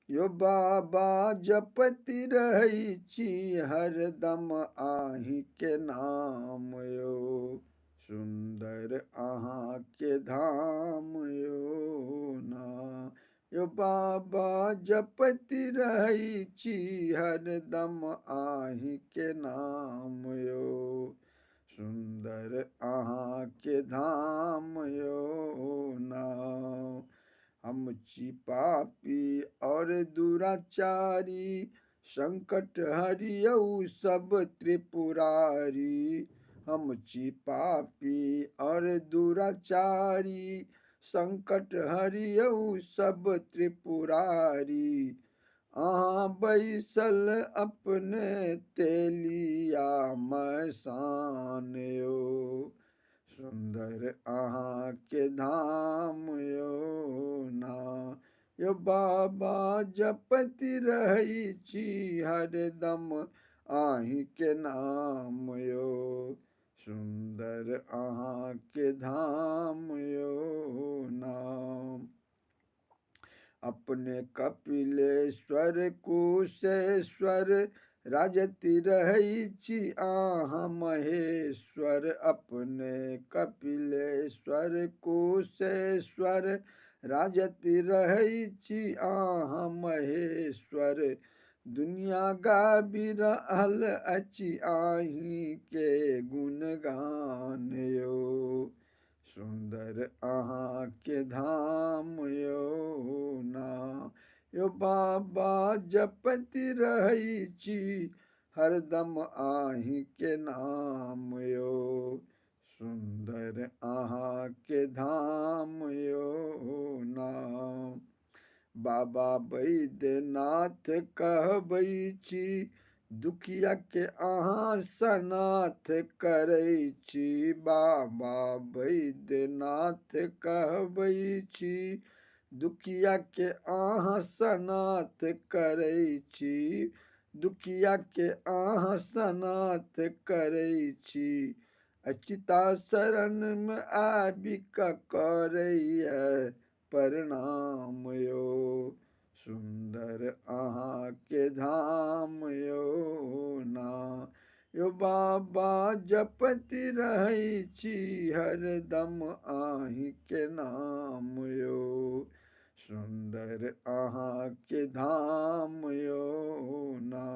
यो बाबा जपति रहै छी हरदम आहि के नाम यो, सुंदर अहाँ के धाम यो ना। यो बाबा जपति रहै छी हरदम आहि के नाम यो, सुंदर अहाँ के धाम यो ना। हम छी पापी और दुराचारी, संकट हरियौ सब त्रिपुरारी। हम छी पापी और दुराचारी, संकट हरियौ सब त्रिपुरारी। अहाँ बैसल अपने तेलिया मसान यो, सुंदर अहाँ के धाम यो ना। यो बाबा जपति रहै छी हरदम आहि के नाम यो, सुंदर अहाँ के धाम यो ना। अपने कपिलेश्वर कुशेश्वर राजति रहै छी अहाँ महेश्वर। अपने कपिलेश्वर कुशेश्वर राजति रहै छी अहाँ महेश्वर। दुनिया गाबि रहल अछि अहीं के गुणगान यो, सुंदर अहाँ के धाम यो ना। यो बाबा जपति रहै छी हरदम आहि के नाम यो, सुंदर अहाँ के धाम यो ना। बाबा बैद्यनाथ कहबै छी, दुखिया के अहाँ सनाथ करै छी। बाबा बैद्यनाथ कहबै छी, दुखिया के अहाँ सनाथ करै छी। दुखिया के अहाँ सनाथ करै छी, अच्युता शरण में आबि क करैया प्रणाम यो, सुंदर अहाँ के धाम यो ना। यो बाबा जपति रहै छी हरदम आहि के नाम यो, सुंदर अहाँ के धाम यो ना।